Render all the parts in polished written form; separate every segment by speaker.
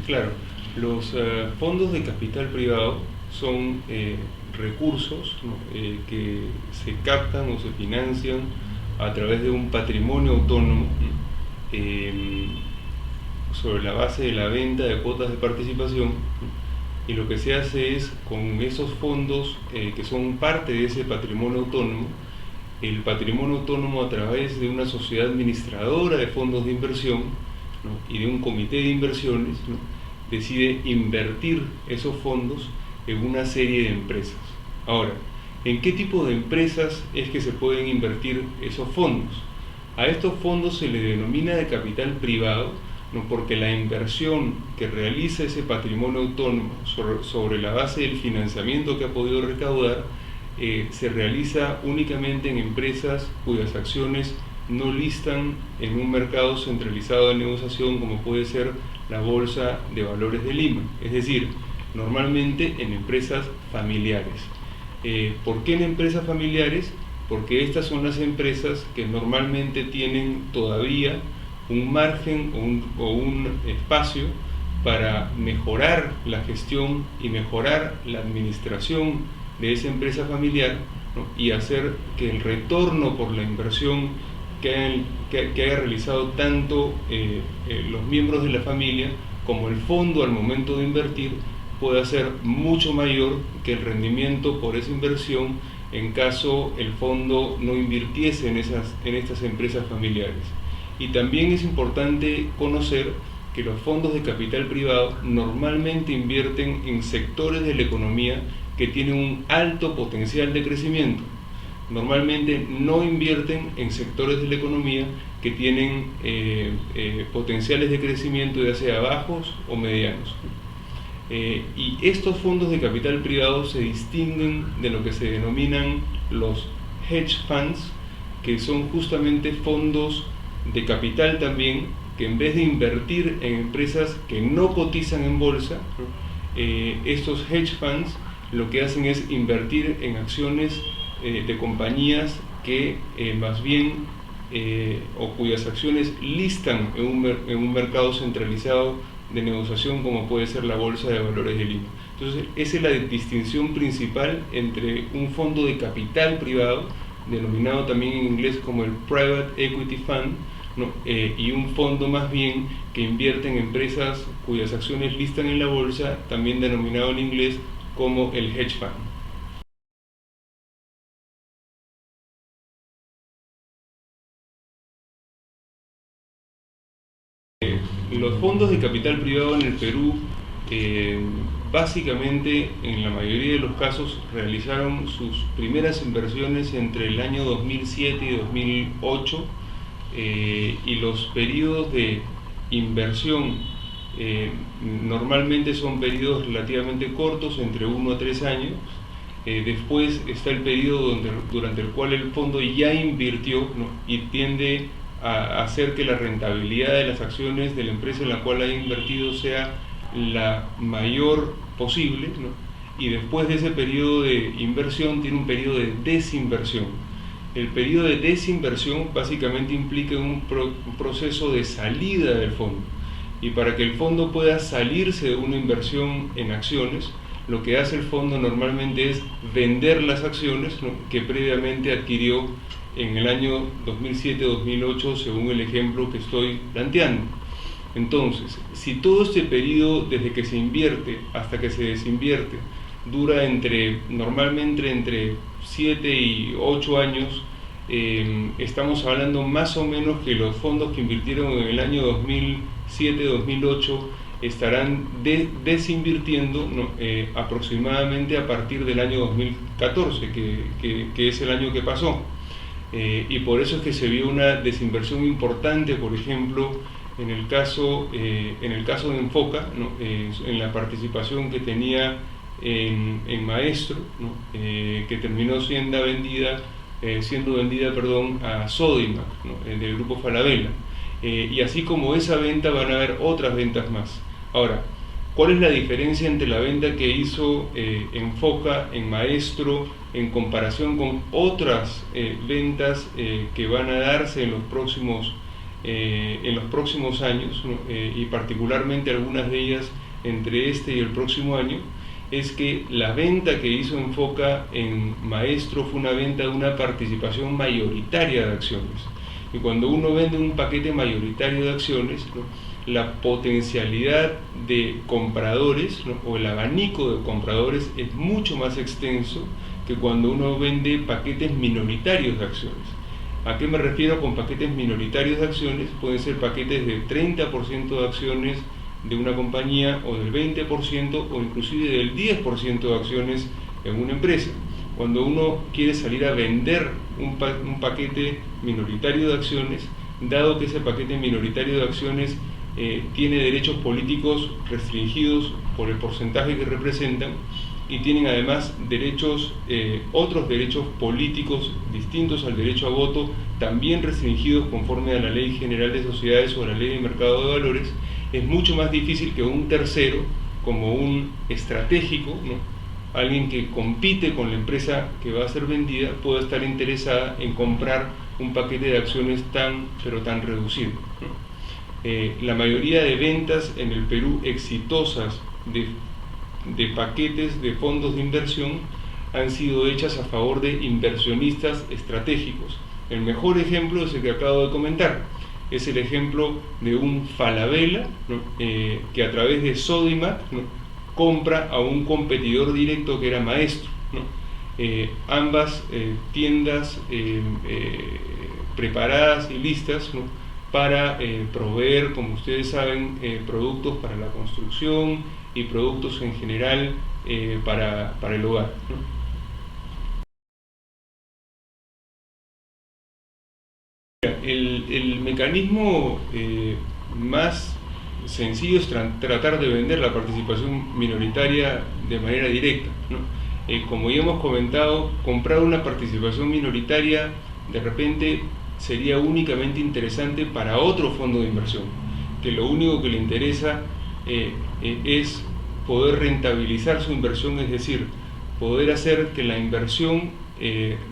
Speaker 1: claro. Los fondos de capital privado son recursos, ¿no? Que se captan o se financian a través de un patrimonio autónomo, eh, sobre la base de la venta de cuotas de participación, y lo que se hace es, con esos fondos que son parte de ese patrimonio autónomo, el patrimonio autónomo, a través de una sociedad administradora de fondos de inversión, ¿no? y de un comité de inversiones, ¿no? decide invertir esos fondos en una serie de empresas. Ahora, ¿en qué tipo de empresas es que se pueden invertir esos fondos? A estos fondos se le denomina de capital privado, ¿no? porque la inversión que realiza ese patrimonio autónomo sobre la base del financiamiento que ha podido recaudar se realiza únicamente en empresas cuyas acciones no listan en un mercado centralizado de negociación, como puede ser la Bolsa de Valores de Lima, es decir, normalmente en empresas familiares. ¿Por qué en empresas familiares? Porque estas son las empresas que normalmente tienen todavía un margen o un espacio para mejorar la gestión y mejorar la administración de esa empresa familiar, ¿no? y hacer que el retorno por la inversión que haya realizado tanto los miembros de la familia como el fondo al momento de invertir pueda ser mucho mayor que el rendimiento por esa inversión en caso el fondo no invirtiese en estas empresas familiares. Y también es importante conocer que los fondos de capital privado normalmente invierten en sectores de la economía que tienen un alto potencial de crecimiento. Normalmente no invierten en sectores de la economía que tienen potenciales de crecimiento, ya sea bajos o medianos. Y estos fondos de capital privado se distinguen de lo que se denominan los hedge funds, que son justamente fondos de capital también, que en vez de invertir en empresas que no cotizan en bolsa, estos hedge funds lo que hacen es invertir en acciones de compañías que más bien o cuyas acciones listan en un mercado centralizado de negociación, como puede ser la Bolsa de Valores de Lima. Entonces, esa es la distinción principal entre un fondo de capital privado, denominado también en inglés como el Private Equity Fund, ¿no? Y un fondo más bien que invierte en empresas cuyas acciones listan en la bolsa, también denominado en inglés como el hedge fund. Los fondos de capital privado en el Perú básicamente en la mayoría de los casos realizaron sus primeras inversiones entre el año 2007 y 2008, y los periodos de inversión normalmente son periodos relativamente cortos, entre 1 a 3 años. Después está el periodo durante el cual el fondo ya invirtió, ¿no? y tiende a hacer que la rentabilidad de las acciones de la empresa en la cual ha invertido sea la mayor posible, ¿no? Y después de ese periodo de inversión tiene un periodo de desinversión. El periodo de desinversión básicamente implica un proceso de salida del fondo, y para que el fondo pueda salirse de una inversión en acciones, lo que hace el fondo normalmente es vender las acciones, ¿no? que previamente adquirió en el año 2007-2008, según el ejemplo que estoy planteando. Entonces, si todo este periodo desde que se invierte hasta que se desinvierte dura normalmente entre 7 y 8 años, estamos hablando más o menos que los fondos que invirtieron en el año 2007-2008 estarán desinvirtiendo, ¿no? Aproximadamente a partir del año 2014, que es el año que pasó. Y por eso es que se vio una desinversión importante, por ejemplo, en el caso de Enfoca, ¿no? En la participación que tenía en Maestro, ¿no? Que terminó siendo vendida a Sodimac, ¿no? Del grupo Falabella. Y así como esa venta van a haber otras ventas más. Ahora, ¿cuál es la diferencia entre la venta que hizo Enfoca en Maestro en comparación con otras ventas que van a darse en los próximos en los próximos años, ¿no? Y particularmente algunas de ellas entre este y el próximo año, es que la venta que hizo Enfoca en Maestro fue una venta de una participación mayoritaria de acciones. Y cuando uno vende un paquete mayoritario de acciones, ¿no? La potencialidad de compradores, ¿no? O el abanico de compradores es mucho más extenso que cuando uno vende paquetes minoritarios de acciones. ¿A qué me refiero con paquetes minoritarios de acciones? Pueden ser paquetes de 30% de acciones de una compañía, o del 20%, o inclusive del 10% de acciones en una empresa. Cuando uno quiere salir a vender un paquete minoritario de acciones, dado que ese paquete minoritario de acciones tiene derechos políticos restringidos por el porcentaje que representan, y tienen además derechos, otros derechos políticos distintos al derecho a voto, también restringidos conforme a la Ley General de Sociedades o a la Ley de Mercado de Valores, es mucho más difícil que un tercero, como un estratégico, ¿no? Alguien que compite con la empresa que va a ser vendida, pueda estar interesada en comprar un paquete de acciones tan reducido, ¿no? La mayoría de ventas en el Perú exitosas de paquetes de fondos de inversión han sido hechas a favor de inversionistas estratégicos. El mejor ejemplo es el que acabo de comentar. Es el ejemplo de un Falabella, ¿no? Que a través de Sodimac, ¿no? compra a un competidor directo que era Maestro, ¿no? Ambas tiendas preparadas y listas, ¿no? para proveer, como ustedes saben, productos para la construcción y productos en general para el hogar, ¿no? El mecanismo más sencillo es tratar de vender la participación minoritaria de manera directa, ¿no? Como ya hemos comentado, comprar una participación minoritaria de repente sería únicamente interesante para otro fondo de inversión, que lo único que le interesa es poder rentabilizar su inversión, es decir, poder hacer que la inversión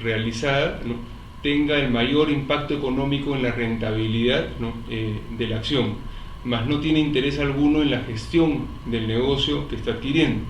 Speaker 1: realizada, ¿no? tenga el mayor impacto económico en la rentabilidad, ¿no? de la acción, mas no tiene interés alguno en la gestión del negocio que está adquiriendo.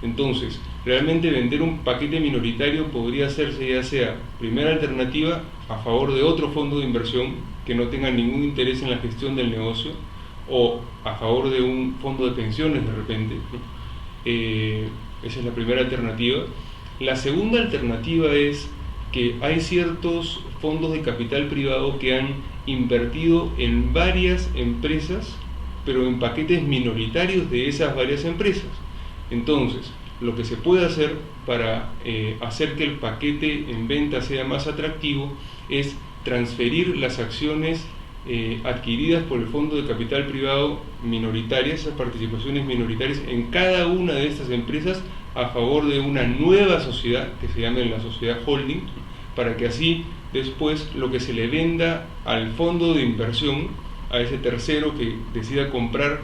Speaker 1: Entonces, realmente vender un paquete minoritario podría hacerse ya sea, primera alternativa, a favor de otro fondo de inversión que no tenga ningún interés en la gestión del negocio, o a favor de un fondo de pensiones de repente, ¿no? Esa es la primera alternativa. La segunda alternativa es que hay ciertos fondos de capital privado que han invertido en varias empresas, pero en paquetes minoritarios de esas varias empresas. Entonces, lo que se puede hacer para hacer que el paquete en venta sea más atractivo es transferir las acciones adquiridas por el fondo de capital privado minoritarias, esas participaciones minoritarias en cada una de estas empresas, a favor de una nueva sociedad que se llame la sociedad holding, para que así después lo que se le venda al fondo de inversión, a ese tercero que decida comprar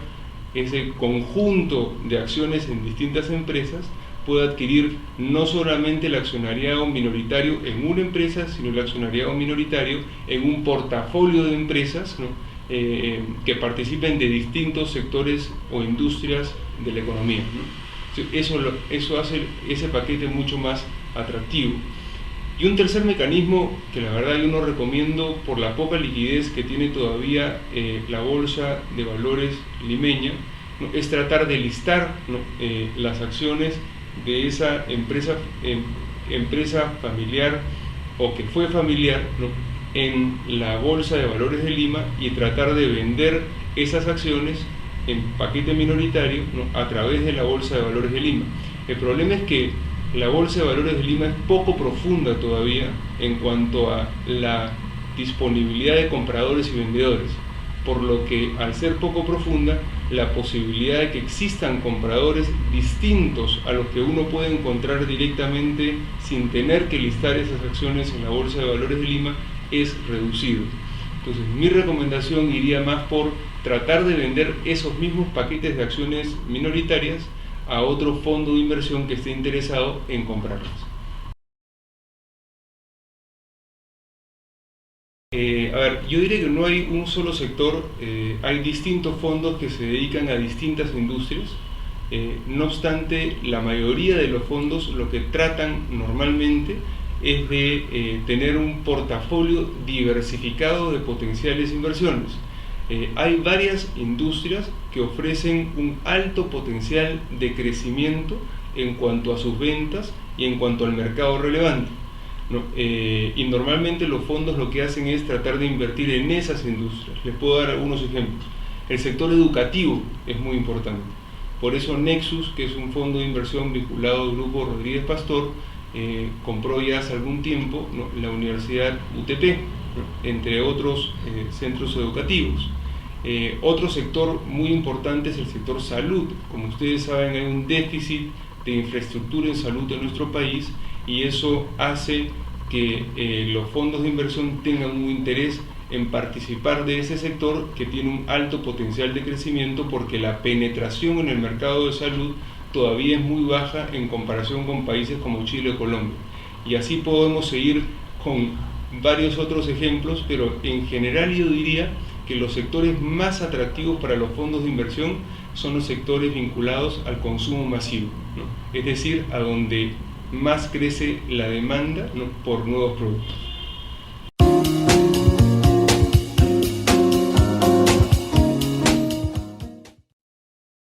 Speaker 1: ese conjunto de acciones en distintas empresas, pueda adquirir no solamente el accionariado minoritario en una empresa, sino el accionariado minoritario en un portafolio de empresas, ¿no? Que participen de distintos sectores o industrias de la economía, ¿no? Eso hace ese paquete mucho más atractivo. Y un tercer mecanismo que la verdad yo no recomiendo por la poca liquidez que tiene todavía la Bolsa de Valores limeña, ¿no? es tratar de listar, ¿no? las acciones de esa empresa familiar o que fue familiar, ¿no? en la Bolsa de Valores de Lima, y tratar de vender esas acciones en paquete minoritario, ¿no? a través de la Bolsa de Valores de Lima. El problema es que la Bolsa de Valores de Lima es poco profunda todavía en cuanto a la disponibilidad de compradores y vendedores, por lo que al ser poco profunda, la posibilidad de que existan compradores distintos a los que uno puede encontrar directamente sin tener que listar esas acciones en la Bolsa de Valores de Lima es reducido. Entonces, mi recomendación iría más por tratar de vender esos mismos paquetes de acciones minoritarias a otro fondo de inversión que esté interesado en comprarlas. A ver, yo diría que no hay un solo sector, hay distintos fondos que se dedican a distintas industrias. No obstante, la mayoría de los fondos lo que tratan normalmente es de tener un portafolio diversificado de potenciales inversiones. Hay varias industrias que ofrecen un alto potencial de crecimiento en cuanto a sus ventas y en cuanto al mercado relevante, ¿no? Y normalmente los fondos lo que hacen es tratar de invertir en esas industrias. Les puedo dar algunos ejemplos. El sector educativo es muy importante. Por eso Nexus, que es un fondo de inversión vinculado al grupo Rodríguez Pastor, compró ya hace algún tiempo, ¿no?, la Universidad UTP, ¿no?, entre otros centros educativos. Otro sector muy importante es el sector salud. Como ustedes saben, hay un déficit de infraestructura en salud en nuestro país, y eso hace que los fondos de inversión tengan un interés en participar de ese sector que tiene un alto potencial de crecimiento, porque la penetración en el mercado de salud todavía es muy baja en comparación con países como Chile o Colombia. Y así podemos seguir con varios otros ejemplos, pero en general yo diría que los sectores más atractivos para los fondos de inversión son los sectores vinculados al consumo masivo, ¿no? Es decir, a donde más crece la demanda, ¿no?, por nuevos productos.